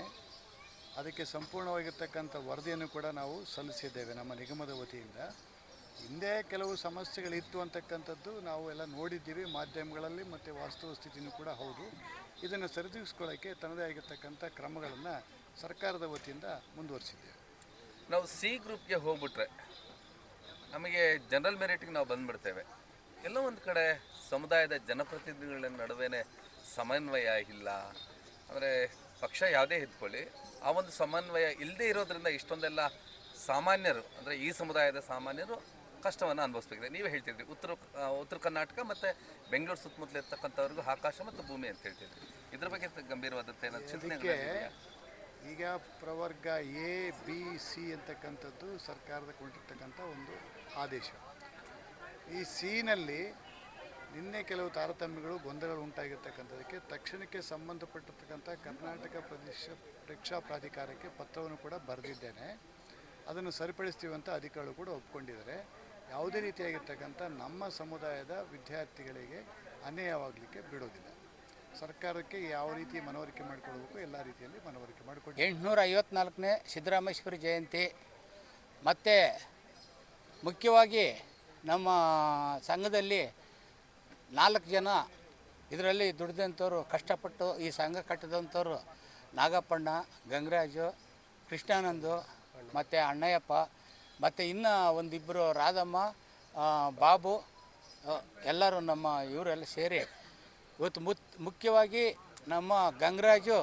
ಅದಕ್ಕೆ ಸಂಪೂರ್ಣವಾಗಿರ್ತಕ್ಕಂಥ ವರದಿಯನ್ನು ಕೂಡ ನಾವು ಸಲ್ಲಿಸಿದ್ದೇವೆ ನಮ್ಮ ನಿಗಮದ ವತಿಯಿಂದ. ಹಿಂದೆ ಕೆಲವು ಸಮಸ್ಯೆಗಳಿತ್ತು ಅಂತಕ್ಕಂಥದ್ದು ನಾವು ಎಲ್ಲ ನೋಡಿದ್ದೀವಿ ಮಾಧ್ಯಮಗಳಲ್ಲಿ, ಮತ್ತು ವಾಸ್ತವ ಸ್ಥಿತಿಯೂ ಕೂಡ ಹೌದು. ಇದನ್ನು ಸರಿದೂಗಿಸ್ಕೊಳ್ಳೋಕ್ಕೆ ತನ್ನದೇ ಆಗಿರ್ತಕ್ಕಂಥ ಕ್ರಮಗಳನ್ನು ಸರ್ಕಾರದ ವತಿಯಿಂದ ಮುಂದುವರಿಸಿದ್ದೇವೆ. ನಾವು ಸಿ ಗ್ರೂಪ್ಗೆ ಹೋಗ್ಬಿಟ್ರೆ ನಮಗೆ ಜನರಲ್ ಮೆರಿಟ್ಗೆ ನಾವು ಬಂದುಬಿಡ್ತೇವೆ. ಎಲ್ಲೋ ಒಂದು ಕಡೆ ಸಮುದಾಯದ ಜನಪ್ರತಿನಿಧಿಗಳ ನಡುವೆ ಸಮನ್ವಯ ಇಲ್ಲ. ಅಂದರೆ ಪಕ್ಷ ಯಾವುದೇ ಇದ್ಕೊಳ್ಳಿ, ಆ ಒಂದು ಸಮನ್ವಯ ಇಲ್ಲದೆ ಇರೋದ್ರಿಂದ ಇಷ್ಟೊಂದೆಲ್ಲ ಸಾಮಾನ್ಯರು, ಅಂದರೆ ಈ ಸಮುದಾಯದ ಸಾಮಾನ್ಯರು ಕಷ್ಟವನ್ನು ಅನುಭವಿಸ್ಬೇಕಿದೆ. ನೀವೇ ಹೇಳ್ತಿದ್ರಿ ಉತ್ತರ ಕರ್ನಾಟಕ ಮತ್ತು ಬೆಂಗಳೂರು ಸುತ್ತಮುತ್ತಲು ಇರ್ತಕ್ಕಂಥವ್ರಿಗೂ ಆಕಾಶ ಮತ್ತು ಭೂಮಿ ಅಂತ ಹೇಳ್ತಿದ್ರಿ. ಇದ್ರ ಬಗ್ಗೆ ಗಂಭೀರವಾದಂಥ ಏನಾದ್ರು ಚಿಂತನೆಗಳಿದೆಯಾ? ಈಗ ಪ್ರವರ್ಗ ಎ ಬಿ ಸಿ ಅಂತಕ್ಕಂಥದ್ದು ಸರ್ಕಾರದ ಕೊಟ್ಟಿರ್ತಕ್ಕಂಥ ಒಂದು ಆದೇಶ. ಈ ಸಿನಲ್ಲಿ ನಿನ್ನೆ ಕೆಲವು ತಾರತಮ್ಯಗಳು, ಗೊಂದಲಗಳು ಉಂಟಾಗಿರ್ತಕ್ಕಂಥದ್ದಕ್ಕೆ ತಕ್ಷಣಕ್ಕೆ ಸಂಬಂಧಪಟ್ಟಿರ್ತಕ್ಕಂಥ ಕರ್ನಾಟಕ ಪ್ರದೇಶ ಪರೀಕ್ಷಾ ಪ್ರಾಧಿಕಾರಕ್ಕೆ ಪತ್ರವನ್ನು ಕೂಡ ಬರೆದಿದ್ದೇನೆ. ಅದನ್ನು ಸರಿಪಡಿಸ್ತೀವಿ ಅಂತ ಅಧಿಕಾರಿಗಳು ಕೂಡ ಒಪ್ಕೊಂಡಿದ್ದಾರೆ. ಯಾವುದೇ ರೀತಿಯಾಗಿರ್ತಕ್ಕಂಥ ನಮ್ಮ ಸಮುದಾಯದ ವಿದ್ಯಾರ್ಥಿಗಳಿಗೆ ಅನ್ಯಾಯವಾಗಲಿಕ್ಕೆ ಬಿಡೋದಿಲ್ಲ. ಸರ್ಕಾರಕ್ಕೆ ಯಾವ ರೀತಿ ಮನವರಿಕೆ ಮಾಡಿಕೊಳ್ಬೇಕು ಎಲ್ಲ ರೀತಿಯಲ್ಲಿ ಮನವರಿಕೆ ಮಾಡಿಕೊಡಿ. 854ನೇ ಸಿದ್ದರಾಮೇಶ್ವರ ಜಯಂತಿ ಮತ್ತು ಮುಖ್ಯವಾಗಿ ನಮ್ಮ ಸಂಘದಲ್ಲಿ 4 ಜನ ಇದರಲ್ಲಿ ದುಡಿದಂಥವ್ರು, ಕಷ್ಟಪಟ್ಟು ಈ ಸಂಘ ಕಟ್ಟಿದಂಥವ್ರು ನಾಗಪ್ಪಣ್ಣ, ಗಂಗರಾಜು, ಕೃಷ್ಣಾನಂದು ಮತ್ತು ಅಣ್ಣಯ್ಯಪ್ಪ, ಮತ್ತು ಇನ್ನೂ ಒಂದಿಬ್ಬರು ರಾಧಮ್ಮ, ಬಾಬು, ಎಲ್ಲರೂ ನಮ್ಮ ಇವರೆಲ್ಲ ಸೇರಿ ಇವತ್ತು ಮುಖ್ಯವಾಗಿ ನಮ್ಮ ಗಂಗರಾಜು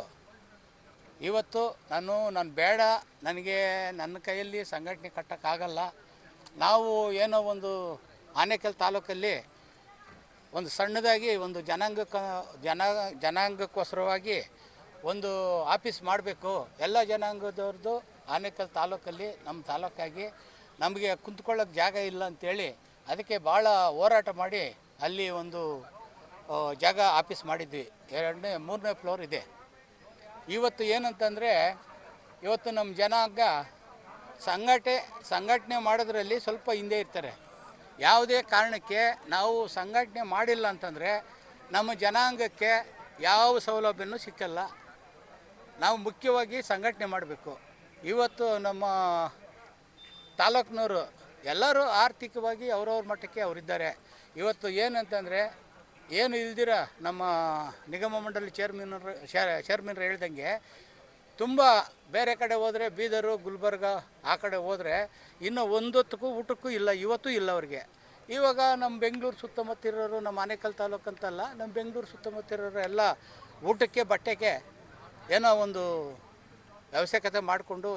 ಇವತ್ತು ನಾನು ಬೇಡ, ನನಗೆ ನನ್ನ ಕೈಯಲ್ಲಿ ಸಂಘಟನೆ ಕಟ್ಟೋಕ್ಕಾಗಲ್ಲ, ನಾವು ಏನೋ ಒಂದು ಆನೇಕಲ್ ತಾಲೂಕಲ್ಲಿ ಒಂದು ಸಣ್ಣದಾಗಿ ಒಂದು ಜನಾಂಗಕ್ಕೋಸ್ಕರವಾಗಿ ಒಂದು ಆಫೀಸ್ ಮಾಡಬೇಕು, ಎಲ್ಲ ಜನಾಂಗದವ್ರದ್ದು ಆನೇಕಲ್ ತಾಲೂಕಲ್ಲಿ ನಮ್ಮ ತಾಲೂಕಾಗಿ ನಮಗೆ ಕುಂತ್ಕೊಳ್ಳೋಕೆ ಜಾಗ ಇಲ್ಲ ಅಂಥೇಳಿ ಅದಕ್ಕೆ ಭಾಳ ಹೋರಾಟ ಮಾಡಿ ಅಲ್ಲಿ ಒಂದು ಜಾಗ ಆಫೀಸ್ ಮಾಡಿದ್ವಿ. 3ನೇ ಫ್ಲೋರ್ ಇದೆ. ಇವತ್ತು ಏನಂತಂದರೆ ಇವತ್ತು ನಮ್ಮ ಜನಾಂಗ ಸಂಘಟನೆ ಮಾಡೋದ್ರಲ್ಲಿ ಸ್ವಲ್ಪ ಹಿಂದೆ ಇರ್ತಾರೆ. ಯಾವುದೇ ಕಾರಣಕ್ಕೆ ನಾವು ಸಂಘಟನೆ ಮಾಡಿಲ್ಲ ಅಂತಂದರೆ ನಮ್ಮ ಜನಾಂಗಕ್ಕೆ ಯಾವ ಸೌಲಭ್ಯನೂ ಸಿಕ್ಕಲ್ಲ. ನಾವು ಮುಖ್ಯವಾಗಿ ಸಂಘಟನೆ ಮಾಡಬೇಕು. ಇವತ್ತು ನಮ್ಮ ತಾಲೂಕಿನವರು ಎಲ್ಲರೂ ಆರ್ಥಿಕವಾಗಿ ಅವ್ರವ್ರ ಮಟ್ಟಕ್ಕೆ ಅವರಿದ್ದಾರೆ. ಇವತ್ತು ಏನಂತಂದರೆ ಏನು ಇಲ್ದಿರ ನಮ್ಮ ನಿಗಮ ಮಂಡಳಿ ಚೇರ್ಮನ್ರು ಹೇಳ್ದಂಗೆ ತುಂಬ ಬೇರೆ ಕಡೆ ಹೋದರೆ ಬೀದರು, ಗುಲ್ಬರ್ಗ ಆ ಕಡೆ ಹೋದರೆ ಇನ್ನು ಒಂದೊತ್ತಕ್ಕೂ ಊಟಕ್ಕೂ ಇಲ್ಲ, ಇವತ್ತೂ ಇಲ್ಲ ಅವ್ರಿಗೆ. ಇವಾಗ ನಮ್ಮ ಬೆಂಗಳೂರು ಸುತ್ತಮುತ್ತ ಇರೋರು, ನಮ್ಮ ಆನೇಕಲ್ ತಾಲೂಕು ಅಂತಲ್ಲ, ನಮ್ಮ ಬೆಂಗಳೂರು ಸುತ್ತಮುತ್ತ ಇರೋರು ಎಲ್ಲ ಊಟಕ್ಕೆ ಬಟ್ಟೆಗೆ ಏನೋ ಒಂದು ಅವಶ್ಯಕತೆ ಮಾಡಿಕೊಂಡು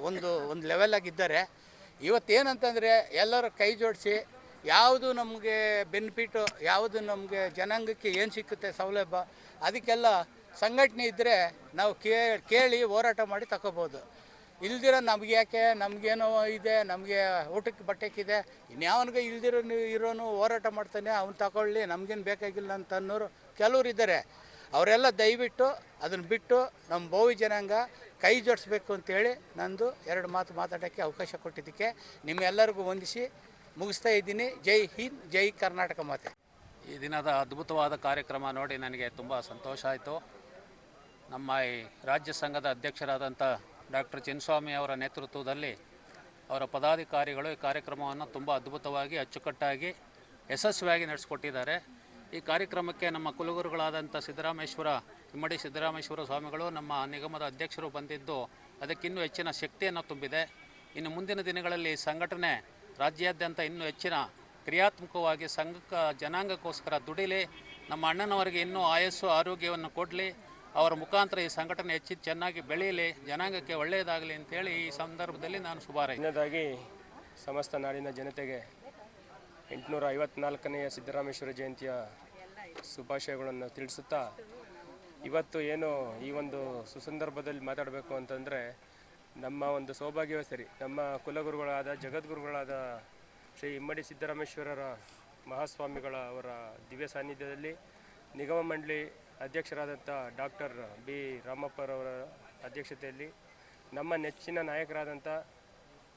ಒಂದು ಲೆವೆಲಾಗಿದ್ದಾರೆ. ಇವತ್ತೇನಂತಂದರೆ ಎಲ್ಲರೂ ಕೈ ಜೋಡಿಸಿ ಯಾವುದು ನಮಗೆ ಬೆನಿಫಿಟು, ಯಾವುದು ನಮಗೆ ಜನಾಂಗಕ್ಕೆ ಏನು ಸಿಕ್ಕುತ್ತೆ ಸೌಲಭ್ಯ, ಅದಕ್ಕೆಲ್ಲ ಸಂಘಟನೆ ಇದ್ದರೆ ನಾವು ಕೇಳಿ ಹೋರಾಟ ಮಾಡಿ ತಗೋಬೋದು. ಇಲ್ದಿರ ನಮ್ಗೆ ಯಾಕೆ, ನಮಗೇನೋ ಇದೆ, ನಮಗೆ ಊಟಕ್ಕೆ ಬಟ್ಟೆಕ್ಕಿದೆ, ಇನ್ಯಾವನಿಗೆ ಇರೋನು ಹೋರಾಟ ಮಾಡ್ತಾನೆ, ಅವ್ನು ತಗೊಳ್ಳಿ, ನಮಗೇನು ಬೇಕಾಗಿಲ್ಲ ಅಂತ ಅನ್ನೋರು ಕೆಲವ್ರು ಇದ್ದಾರೆ. ಅವರೆಲ್ಲ ದಯವಿಟ್ಟು ಅದನ್ನು ಬಿಟ್ಟು ನಮ್ಮ ಬೋವಿ ಜನಾಂಗ ಕೈ ಜೋಡಿಸ್ಬೇಕು ಅಂತೇಳಿ ನಂದು 2 ಮಾತು ಮಾತಾಡೋಕ್ಕೆ ಅವಕಾಶ ಕೊಟ್ಟಿದ್ದಕ್ಕೆ ನಿಮ್ಮೆಲ್ಲರಿಗೂ ವಂದಿಸಿ ಮುಗಿಸ್ತಾ ಇದ್ದೀನಿ. ಜೈ ಹಿಂದ್, ಜೈ ಕರ್ನಾಟಕ ಮಾತೆ. ಈ ದಿನದ ಅದ್ಭುತವಾದ ಕಾರ್ಯಕ್ರಮ ನೋಡಿ ನನಗೆ ತುಂಬ ಸಂತೋಷ ಆಯಿತು. ನಮ್ಮ ಈ ರಾಜ್ಯ ಸಂಘದ ಅಧ್ಯಕ್ಷರಾದಂಥ ಡಾಕ್ಟರ್ ಚಿನ್ನಸ್ವಾಮಿ ಅವರ ನೇತೃತ್ವದಲ್ಲಿ ಅವರ ಪದಾಧಿಕಾರಿಗಳು ಈ ಕಾರ್ಯಕ್ರಮವನ್ನು ತುಂಬ ಅದ್ಭುತವಾಗಿ ಅಚ್ಚುಕಟ್ಟಾಗಿ ಯಶಸ್ವಿಯಾಗಿ ನಡೆಸಿಕೊಟ್ಟಿದ್ದಾರೆ. ಈ ಕಾರ್ಯಕ್ರಮಕ್ಕೆ ನಮ್ಮ ಕುಲಗುರುಗಳಾದಂಥ ಇಮ್ಮಡಿ ಸಿದ್ದರಾಮೇಶ್ವರ ಸ್ವಾಮಿಗಳು ನಮ್ಮ ನಿಗಮದ ಅಧ್ಯಕ್ಷರು ಬಂದಿದ್ದು ಅದಕ್ಕಿನ್ನೂ ಹೆಚ್ಚಿನ ಶಕ್ತಿಯನ್ನು ತುಂಬಿದೆ. ಇನ್ನು ಮುಂದಿನ ದಿನಗಳಲ್ಲಿ ಸಂಘಟನೆ ರಾಜ್ಯಾದ್ಯಂತ ಇನ್ನೂ ಹೆಚ್ಚಿನ ಕ್ರಿಯಾತ್ಮಕವಾಗಿ ಜನಾಂಗಕ್ಕೋಸ್ಕರ ದುಡಿಲಿ, ನಮ್ಮ ಅಣ್ಣನವರಿಗೆ ಇನ್ನೂ ಆಯಸ್ಸು ಆರೋಗ್ಯವನ್ನು ಕೊಡಲಿ, ಅವರ ಮುಖಾಂತರ ಈ ಸಂಘಟನೆ ಚೆನ್ನಾಗಿ ಬೆಳೆಯಲಿ, ಜನಾಂಗಕ್ಕೆ ಒಳ್ಳೆಯದಾಗಲಿ ಅಂತೇಳಿ ಈ ಸಂದರ್ಭದಲ್ಲಿ ನಾನು ಶುಭಾರೈಸಿದ್ದೇನೆ. ಸಮಸ್ತ ನಾಡಿನ ಜನತೆಗೆ 854ನೇ ಸಿದ್ದರಾಮೇಶ್ವರ ಜಯಂತಿಯ ಶುಭಾಶಯಗಳನ್ನು ತಿಳಿಸುತ್ತಾ, ಇವತ್ತು ಏನು ಈ ಒಂದು ಸುಸಂದರ್ಭದಲ್ಲಿ ಮಾತಾಡಬೇಕು ಅಂತಂದರೆ, ನಮ್ಮ ಒಂದು ಸೌಭಾಗ್ಯವೇ ಸರಿ, ನಮ್ಮ ಕುಲಗುರುಗಳಾದ ಜಗದ್ಗುರುಗಳಾದ ಶ್ರೀ ಇಮ್ಮಡಿ ಸಿದ್ದರಾಮೇಶ್ವರರ ಮಹಾಸ್ವಾಮಿಗಳ ಅವರ ದಿವ್ಯ ಸಾನ್ನಿಧ್ಯದಲ್ಲಿ ನಿಗಮ ಮಂಡಳಿ ಅಧ್ಯಕ್ಷರಾದಂಥ ಡಾಕ್ಟರ್ ಬಿ ರಾಮಪ್ಪರವರ ಅಧ್ಯಕ್ಷತೆಯಲ್ಲಿ ನಮ್ಮ ನೆಚ್ಚಿನ ನಾಯಕರಾದಂಥ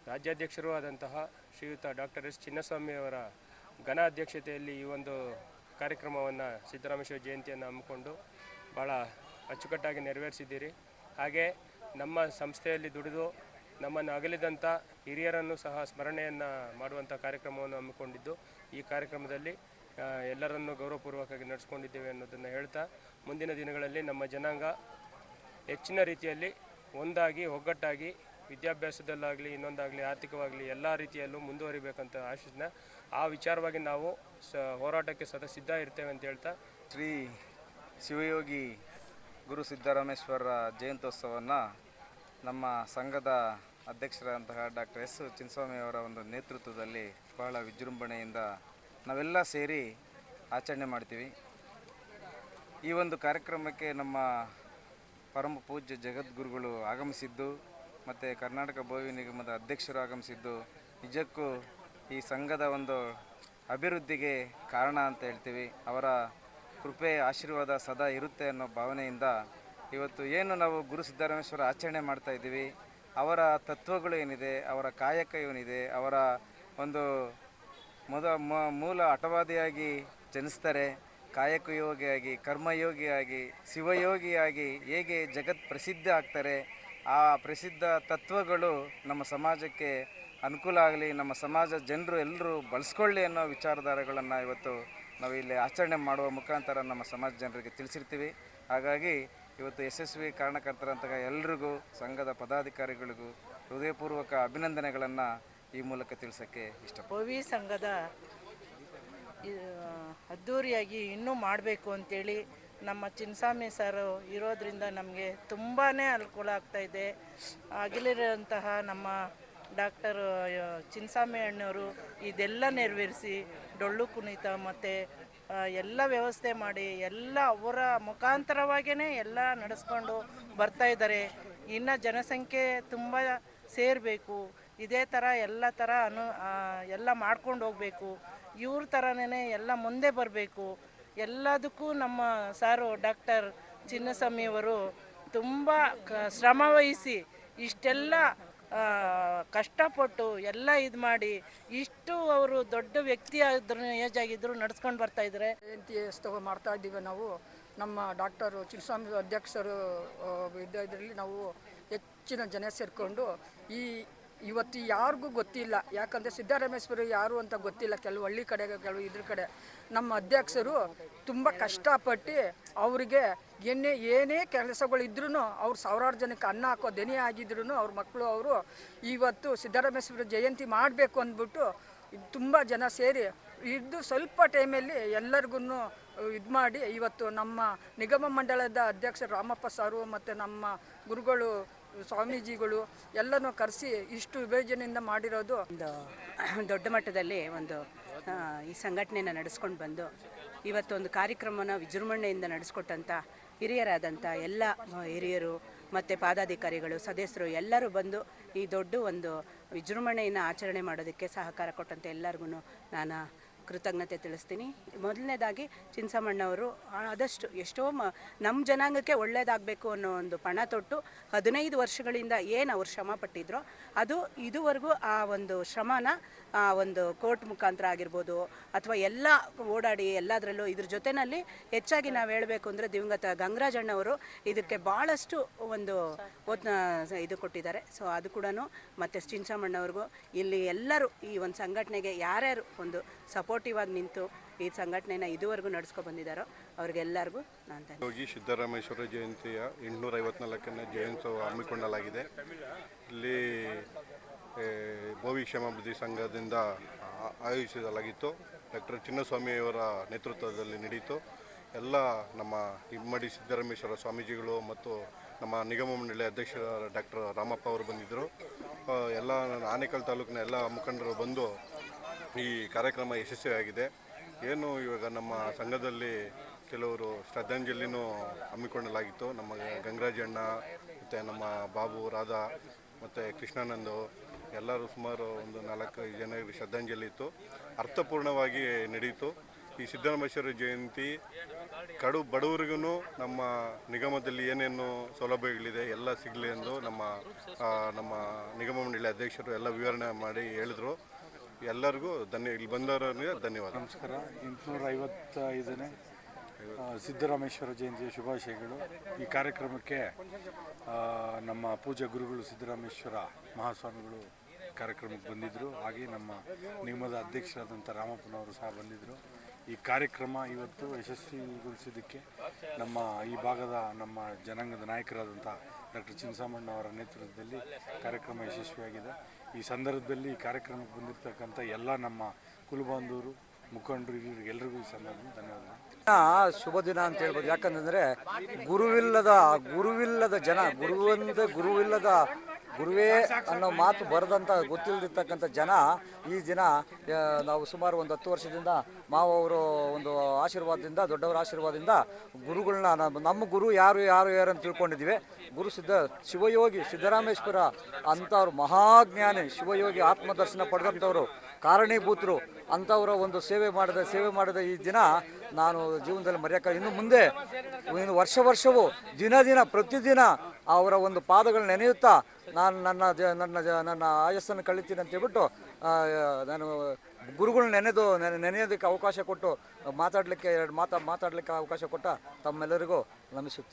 ರಾಜ್ಯಾಧ್ಯಕ್ಷರೂ ಆದಂತಹ ಶ್ರೀಯುತ ಡಾಕ್ಟರ್ ಎಸ್ ಚಿನ್ನಸ್ವಾಮಿ ಅವರ ಘನ ಅಧ್ಯಕ್ಷತೆಯಲ್ಲಿ ಈ ಒಂದು ಕಾರ್ಯಕ್ರಮವನ್ನು ಸಿದ್ದರಾಮೇಶ್ವರ ಜಯಂತಿಯನ್ನು ಹಮ್ಮಿಕೊಂಡು ಭಾಳ ಅಚ್ಚುಕಟ್ಟಾಗಿ ನೆರವೇರಿಸಿದ್ದೀರಿ. ಹಾಗೆ ನಮ್ಮ ಸಂಸ್ಥೆಯಲ್ಲಿ ದುಡಿದು ನಮ್ಮನ್ನು ಅಗಲಿದಂಥ ಹಿರಿಯರನ್ನು ಸಹ ಸ್ಮರಣೆಯನ್ನು ಮಾಡುವಂಥ ಕಾರ್ಯಕ್ರಮವನ್ನು ಹಮ್ಮಿಕೊಂಡಿದ್ದು, ಈ ಕಾರ್ಯಕ್ರಮದಲ್ಲಿ ಎಲ್ಲರನ್ನೂ ಗೌರವಪೂರ್ವಕವಾಗಿ ನಡೆಸ್ಕೊಂಡಿದ್ದೇವೆ ಅನ್ನೋದನ್ನು ಹೇಳ್ತಾ, ಮುಂದಿನ ದಿನಗಳಲ್ಲಿ ನಮ್ಮ ಜನಾಂಗ ಹೆಚ್ಚಿನ ರೀತಿಯಲ್ಲಿ ಒಂದಾಗಿ ಒಗ್ಗಟ್ಟಾಗಿ ವಿದ್ಯಾಭ್ಯಾಸದಲ್ಲಾಗಲಿ ಇನ್ನೊಂದಾಗಲಿ ಆರ್ಥಿಕವಾಗಲಿ ಎಲ್ಲ ರೀತಿಯಲ್ಲೂ ಮುಂದುವರಿಬೇಕಂತ ಆಶಿಸಿದ ಆ ವಿಚಾರವಾಗಿ ನಾವು ಹೋರಾಟಕ್ಕೆ ಸದಾ ಸಿದ್ಧ ಇರ್ತೇವೆ ಅಂತ ಹೇಳ್ತಾ, ಶ್ರೀ ಶಿವಯೋಗಿ ಗುರು ಸಿದ್ದರಾಮೇಶ್ವರ ಜಯಂತ್ಯೋತ್ಸವವನ್ನು ನಮ್ಮ ಸಂಘದ ಅಧ್ಯಕ್ಷರಾದಂತಹ ಡಾಕ್ಟರ್ ಎಸ್ ಚಿನ್ನಸ್ವಾಮಿ ಅವರ ಒಂದು ನೇತೃತ್ವದಲ್ಲಿ ಬಹಳ ವಿಜೃಂಭಣೆಯಿಂದ ನಾವೆಲ್ಲ ಸೇರಿ ಆಚರಣೆ ಮಾಡ್ತೀವಿ. ಈ ಒಂದು ಕಾರ್ಯಕ್ರಮಕ್ಕೆ ನಮ್ಮ ಪರಮ ಪೂಜ್ಯ ಜಗದ್ಗುರುಗಳು ಆಗಮಿಸಿದ್ದು ಮತ್ತು ಕರ್ನಾಟಕ ಭೋವಿ ನಿಗಮದ ಅಧ್ಯಕ್ಷರು ಆಗಮಿಸಿದ್ದು ನಿಜಕ್ಕೂ ಈ ಸಂಘದ ಒಂದು ಅಭಿವೃದ್ಧಿಗೆ ಕಾರಣ ಅಂತ ಹೇಳ್ತೀವಿ. ಅವರ ಕೃಪೆ ಆಶೀರ್ವಾದ ಸದಾ ಇರುತ್ತೆ ಅನ್ನೋ ಭಾವನೆಯಿಂದ ಇವತ್ತು ಏನು ನಾವು ಗುರು ಸಿದ್ದರಾಮೇಶ್ವರ ಆಚರಣೆ ಮಾಡ್ತಾ ಇದ್ದೀವಿ, ಅವರ ತತ್ವಗಳು ಏನಿದೆ, ಅವರ ಕಾಯಕ ಏನಿದೆ, ಅವರ ಒಂದು ಮೂಲ ಹಠವಾದಿಯಾಗಿ ಜನಿಸ್ತಾರೆ, ಕಾಯಕಯೋಗಿಯಾಗಿ, ಕರ್ಮಯೋಗಿಯಾಗಿ, ಶಿವಯೋಗಿಯಾಗಿ ಹೇಗೆ ಜಗತ್ ಪ್ರಸಿದ್ಧ ಆಗ್ತಾರೆ, ಆ ಪ್ರಸಿದ್ಧ ತತ್ವಗಳು ನಮ್ಮ ಸಮಾಜಕ್ಕೆ ಅನುಕೂಲ ಆಗಲಿ, ನಮ್ಮ ಸಮಾಜ ಜನರು ಎಲ್ಲರೂ ಬಳಸ್ಕೊಳ್ಳಿ ಅನ್ನೋ ವಿಚಾರಧಾರೆಗಳನ್ನು ಇವತ್ತು ನಾವು ಇಲ್ಲಿ ಆಚರಣೆ ಮಾಡುವ ಮುಖಾಂತರ ನಮ್ಮ ಸಮಾಜ ಜನರಿಗೆ ತಿಳಿಸಿರ್ತೀವಿ. ಹಾಗಾಗಿ ಇವತ್ತು ಯಶಸ್ವಿ ಕಾರಣಕರ್ತರಂತಹ ಎಲ್ರಿಗೂ, ಸಂಘದ ಪದಾಧಿಕಾರಿಗಳಿಗೂ ಹೃದಯಪೂರ್ವಕ ಅಭಿನಂದನೆಗಳನ್ನು ಈ ಮೂಲಕ ತಿಳಿಸೋಕ್ಕೆ ಇಷ್ಟಪಡ್ತೀನಿ. ಭೋವಿ ಸಂಘದ ಅದ್ಧೂರಿಯಾಗಿ ಇನ್ನೂ ಮಾಡಬೇಕು ಅಂತೇಳಿ ನಮ್ಮ ಚಿನ್ನಸ್ವಾಮಿ ಸರ್ ಇರೋದ್ರಿಂದ ನಮಗೆ ತುಂಬಾ ಅನುಕೂಲ ಆಗ್ತಾಯಿದೆ. ಅಗಲಿರೋಂತಹ ನಮ್ಮ ಡಾಕ್ಟರ್ ಚಿನ್ನಸ್ವಾಮಿ ಅಣ್ಣವರು ಇದೆಲ್ಲ ನೆರವೇರಿಸಿ ಡೊಳ್ಳು ಕುಣಿತ ಮತ್ತು ಎಲ್ಲ ವ್ಯವಸ್ಥೆ ಮಾಡಿ ಎಲ್ಲ ಅವರ ಮುಖಾಂತರವಾಗಿಯೇ ಎಲ್ಲ ನಡೆಸ್ಕೊಂಡು ಬರ್ತಾಯಿದ್ದಾರೆ. ಇನ್ನು ಜನಸಂಖ್ಯೆ ತುಂಬ ಸೇರಬೇಕು, ಇದೇ ಥರ ಎಲ್ಲ ಥರ ಎಲ್ಲ ಮಾಡ್ಕೊಂಡು ಹೋಗಬೇಕು, ಇವ್ರ ಥರನೇ ಎಲ್ಲ ಮುಂದೆ ಬರಬೇಕು. ಎಲ್ಲದಕ್ಕೂ ನಮ್ಮ ಸಾರು ಡಾಕ್ಟರ್ ಚಿನ್ನಸ್ವಾಮಿಯವರು ತುಂಬ ಶ್ರಮವಹಿಸಿ ಇಷ್ಟೆಲ್ಲ ಕಷ್ಟಪಟ್ಟು ಎಲ್ಲ ಇದು ಮಾಡಿ ಇಷ್ಟು ಅವರು ದೊಡ್ಡ ವ್ಯಕ್ತಿ ಆದ್ರೂ ಏಜ್ ಆಗಿದ್ರು ನಡೆಸ್ಕೊಂಡು ಬರ್ತಾಯಿದ್ದಾರೆ. ಜಯಂತಿ ಉತ್ಸವ ಮಾಡ್ತಾ ಇದ್ದೀವಿ ನಾವು. ನಮ್ಮ ಡಾಕ್ಟರ್ ಚಿನ್ನಸ್ವಾಮಿ ಅಧ್ಯಕ್ಷರು ಇದರಲ್ಲಿ ನಾವು ಹೆಚ್ಚಿನ ಜನ ಸೇರಿಕೊಂಡು ಇವತ್ತು ಯಾರಿಗೂ ಗೊತ್ತಿಲ್ಲ, ಯಾಕಂದರೆ ಸಿದ್ದರಾಮೇಶ್ವರ ಯಾರು ಅಂತ ಗೊತ್ತಿಲ್ಲ. ಕೆಲವು ಹಳ್ಳಿ ಕಡೆ, ಕೆಲವು ಇದ್ರ ಕಡೆ ನಮ್ಮ ಅಧ್ಯಕ್ಷರು ತುಂಬ ಕಷ್ಟಪಟ್ಟು ಅವರಿಗೆ ಏನೇ ಕೆಲಸಗಳಿದ್ರೂ ಅವ್ರು ಸಾವಿರಾರು ಜನಕ್ಕೆ ಅನ್ನ ಹಾಕೋ ದನಿ ಆಗಿದ್ರು ಅವ್ರ ಮಕ್ಕಳು ಅವರು ಇವತ್ತು ಸಿದ್ದರಾಮೇಶ್ವರ ಜಯಂತಿ ಮಾಡಬೇಕು ಅಂದ್ಬಿಟ್ಟು ತುಂಬ ಜನ ಸೇರಿ ಇದ್ದು ಸ್ವಲ್ಪ ಟೈಮಲ್ಲಿ ಎಲ್ಲರಿಗೂ ಇದು ಮಾಡಿ ಇವತ್ತು ನಮ್ಮ ನಿಗಮ ಮಂಡಳದ ಅಧ್ಯಕ್ಷರು ರಾಮಪ್ಪ ಸಾರು ಮತ್ತು ನಮ್ಮ ಗುರುಗಳು ಸ್ವಾಮೀಜಿಗಳು ಎಲ್ಲನೂ ಕರೆಸಿ ಇಷ್ಟು ವಿಭಜನೆಯಿಂದ ಮಾಡಿರೋದು. ಒಂದು ದೊಡ್ಡ ಮಟ್ಟದಲ್ಲಿ ಈ ಸಂಘಟನೆಯನ್ನು ನಡೆಸ್ಕೊಂಡು ಬಂದು ಇವತ್ತು ಒಂದು ಕಾರ್ಯಕ್ರಮನ ವಿಜೃಂಭಣೆಯಿಂದ ನಡೆಸ್ಕೊಟ್ಟಂಥ ಹಿರಿಯರಾದಂಥ ಎಲ್ಲ ಹಿರಿಯರು ಮತ್ತು ಪಾದಾಧಿಕಾರಿಗಳು, ಸದಸ್ಯರು ಎಲ್ಲರೂ ಬಂದು ಈ ದೊಡ್ಡ ಒಂದು ವಿಜೃಂಭಣೆಯನ್ನು ಆಚರಣೆ ಮಾಡೋದಕ್ಕೆ ಸಹಕಾರ ಕೊಟ್ಟಂಥ ಎಲ್ಲರಿಗೂ ನಾನು ಕೃತಜ್ಞತೆ ತಿಳಿಸ್ತೀನಿ. ಮೊದಲನೇದಾಗಿ ಚಿನ್ನಸ್ವಾಮಣ್ಣವರು ಆದಷ್ಟು ಎಷ್ಟೋ ನಮ್ಮ ಜನಾಂಗಕ್ಕೆ ಒಳ್ಳೆಯದಾಗಬೇಕು ಅನ್ನೋ ಒಂದು ಪಣ ತೊಟ್ಟು 15 ವರ್ಷಗಳಿಂದ ಏನು ಅವ್ರು ಶ್ರಮ ಪಟ್ಟಿದ್ರೋ ಅದು ಇದುವರೆಗೂ ಆ ಒಂದು ಶ್ರಮನ ಒಂದು ಕೋರ್ಟ್ ಮುಖಾಂತರ ಆಗಿರ್ಬೋದು ಅಥವಾ ಎಲ್ಲ ಓಡಾಡಿ ಎಲ್ಲದರಲ್ಲೂ ಇದ್ರ ಜೊತೆಯಲ್ಲಿ ಹೆಚ್ಚಾಗಿ ನಾವು ಹೇಳಬೇಕು ಅಂದರೆ ದಿವಂಗತ ಗಂಗರಾಜಣ್ಣವರು ಇದಕ್ಕೆ ಭಾಳಷ್ಟು ಒಂದು ಇದು ಕೊಟ್ಟಿದ್ದಾರೆ. ಸೊ ಅದು ಕೂಡ ಮತ್ತು ಚಿನ್ನಸ್ವಾಮಣ್ಣವ್ರಿಗೂ ಇಲ್ಲಿ ಎಲ್ಲರೂ ಈ ಒಂದು ಸಂಘಟನೆಗೆ ಯಾರ್ಯಾರು ಒಂದು ಸಪೋರ್ಟಿವ್ ಆಗಿ ನಿಂತು ಈ ಸಂಘಟನೆನ ಇದುವರೆಗೂ ನಡೆಸ್ಕೊ ಬಂದಿದ್ದಾರೋ ಅವ್ರಿಗೆಲ್ಲರಿಗೂ ನಾನು ಯೋಗಿ ಸಿದ್ದರಾಮೇಶ್ವರ ಜಯಂತಿಯ 854ನೇ ಜಯಂತ್ಯೋತ್ಸವ ಹಮ್ಮಿಕೊಳ್ಳಲಾಗಿದೆ. ಇಲ್ಲಿ ಭೋವಿ ಕ್ಷೇಮಾಭಿವೃದ್ಧಿ ಸಂಘದಿಂದ ಆಯೋಜಿಸಲಾಗಿತ್ತು. ಡಾಕ್ಟರ್ ಚಿನ್ನಸ್ವಾಮಿಯವರ ನೇತೃತ್ವದಲ್ಲಿ ನಡೆಯಿತು. ಎಲ್ಲ ನಮ್ಮ ಇಮ್ಮಡಿ ಸಿದ್ದರಾಮೇಶ್ವರ ಸ್ವಾಮೀಜಿಗಳು ಮತ್ತು ನಮ್ಮ ನಿಗಮ ಮಂಡಳಿ ಅಧ್ಯಕ್ಷರಾದ ಡಾಕ್ಟರ್ ರಾಮಪ್ಪ ಅವರು ಬಂದಿದ್ದರು. ಎಲ್ಲ ಆನೇಕಲ್ ತಾಲೂಕಿನ ಎಲ್ಲ ಮುಖಂಡರು ಬಂದು ಈ ಕಾರ್ಯಕ್ರಮ ಯಶಸ್ವಿಯಾಗಿದೆ. ಏನು ಇವಾಗ ನಮ್ಮ ಸಂಘದಲ್ಲಿ ಕೆಲವರು ಶ್ರದ್ಧಾಂಜಲಿನೂ ಹಮ್ಮಿಕೊಳ್ಳಲಾಗಿತ್ತು. ನಮ್ಮ ಗಂಗರಾಜಣ್ಣ ಮತ್ತು ನಮ್ಮ ಬಾಬು, ರಾಧಾ ಮತ್ತು ಕೃಷ್ಣಾನಂದು ಎಲ್ಲರೂ ಸುಮಾರು ಒಂದು 4-5 ಜನರಿಗೆ ಶ್ರದ್ಧಾಂಜಲಿ ಇತ್ತು. ಅರ್ಥಪೂರ್ಣವಾಗಿ ನಡೆಯಿತು. ಈ ಸಿದ್ದರಾಮೇಶ್ವರ ಜಯಂತಿ ಬಡವರಿಗೂ ನಮ್ಮ ನಿಗಮದಲ್ಲಿ ಏನೇನು ಸೌಲಭ್ಯಗಳಿದೆ ಎಲ್ಲ ಸಿಗಲಿ ಎಂದು ನಮ್ಮ ನಿಗಮ ಮಂಡಳಿ ಅಧ್ಯಕ್ಷರು ಎಲ್ಲ ವಿವರಣೆ ಮಾಡಿ ಹೇಳಿದರು. ಎಲ್ಲರಿಗೂ ಇಲ್ಲಿ ಬಂದವರಿಗೆ ಧನ್ಯವಾದ. ನಮಸ್ಕಾರ. 855ನೇ ಸಿದ್ದರಾಮೇಶ್ವರ ಜಯಂತಿಯ ಶುಭಾಶಯಗಳು. ಈ ಕಾರ್ಯಕ್ರಮಕ್ಕೆ ನಮ್ಮ ಪೂಜ್ಯ ಗುರುಗಳು ಸಿದ್ದರಾಮೇಶ್ವರ ಮಹಾಸ್ವಾಮಿಗಳು ಕಾರ್ಯಕ್ರಮಕ್ಕೆ ಬಂದಿದ್ದರು. ಹಾಗೆ ನಮ್ಮ ನಿಗಮದ ಅಧ್ಯಕ್ಷರಾದಂಥ ರಾಮಪ್ಪನವರು ಸಹ ಬಂದಿದ್ದರು. ಈ ಕಾರ್ಯಕ್ರಮ ಇವತ್ತು ಯಶಸ್ವಿಗೊಳಿಸಿದ್ದಕ್ಕೆ ನಮ್ಮ ಈ ಭಾಗದ ನಮ್ಮ ಜನಾಂಗದ ನಾಯಕರಾದಂಥ ಡಾಕ್ಟರ್ ಚಿನ್ನಸ್ವಾಮಣ್ಣ ಅವರ ನೇತೃತ್ವದಲ್ಲಿ ಕಾರ್ಯಕ್ರಮ ಯಶಸ್ವಿಯಾಗಿದೆ. ಈ ಸಂದರ್ಭದಲ್ಲಿ ಈ ಕಾರ್ಯಕ್ರಮಕ್ಕೆ ಬಂದಿರತಕ್ಕಂಥ ಎಲ್ಲ ನಮ್ಮ ಕುಲಬಾಂಧವರು, ಮುಖಂಡರು, ಹಿರಿಯರಿಗೆ ಎಲ್ಲರಿಗೂ ಈ ಸಂದರ್ಭದಲ್ಲಿ ಧನ್ಯವಾದ. ಶುಭ ದಿನ ಅಂತ ಹೇಳ್ಬೋದು. ಯಾಕಂತಂದರೆ ಗುರುವಿಲ್ಲದ ಜನ, ಗುರುವಿಲ್ಲದ ಗುರುವೇ ಅನ್ನೋ ಮಾತು ಬರೆದಂಥ ಗೊತ್ತಿಲ್ಲದಿರ್ತಕ್ಕಂಥ ಜನ ಈ ದಿನ ನಾವು ಸುಮಾರು ಒಂದು 10 ವರ್ಷದಿಂದ ಮಾವವರು ಒಂದು ಆಶೀರ್ವಾದದಿಂದ, ದೊಡ್ಡವರ ಆಶೀರ್ವಾದದಿಂದ ಗುರುಗಳನ್ನ ನಮ್ಮ ಗುರು ಯಾರು ಅಂತ ತಿಳ್ಕೊಂಡಿದ್ದೀವಿ. ಶಿವಯೋಗಿ ಸಿದ್ದರಾಮೇಶ್ವರ ಅಂಥವ್ರು ಮಹಾಜ್ಞಾನಿ, ಶಿವಯೋಗಿ ಆತ್ಮದರ್ಶನ ಪಡೆದಂಥವ್ರು, ಕಾರಣೀಭೂತರು ಅಂಥವರ ಒಂದು ಸೇವೆ ಮಾಡಿದ ಈ ದಿನ ನಾನು ಜೀವನದಲ್ಲಿ ಮರೆಯೋಕ್ಕೆ ಇನ್ನು ಮುಂದೆ ವರ್ಷವೂ ಪ್ರತಿದಿನ ಅವರ ಒಂದು ಪಾದಗಳನ್ನ ನೆನೆಯುತ್ತಾ ನಾನು ನನ್ನ ಆಯಸ್ಸನ್ನು ಕಳೀತೀನಿ ಅಂತ ಹೇಳ್ಬಿಟ್ಟು ನಾನು ಗುರುಗಳನ್ನ ನೆನೆಯೋದಕ್ಕೆ ಅವಕಾಶ ಕೊಟ್ಟು ಮಾತಾಡಲಿಕ್ಕೆ ಅವಕಾಶ ಕೊಟ್ಟ ತಮ್ಮೆಲ್ಲರಿಗೂ ನಮಿಸುತ್ತೇನೆ.